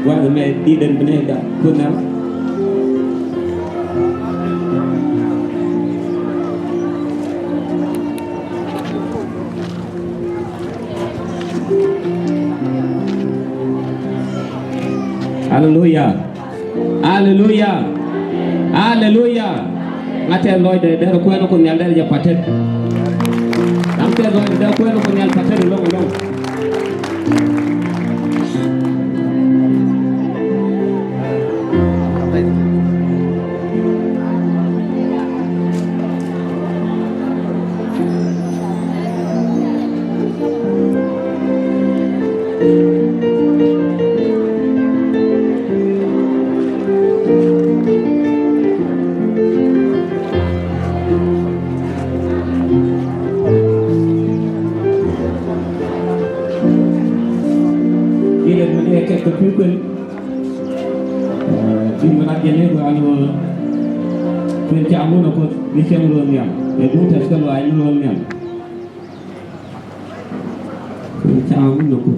Wa me di den bene da punam. Hallelujah. Hallelujah. Hallelujah. Ngate loy de ko no ko nyal der ja patet. Ngate loy de ko no ko nyal patet lo lo. Ke pukul di mana jenis gua anu pencamun aku di sini itu tes kalau anu pencamun aku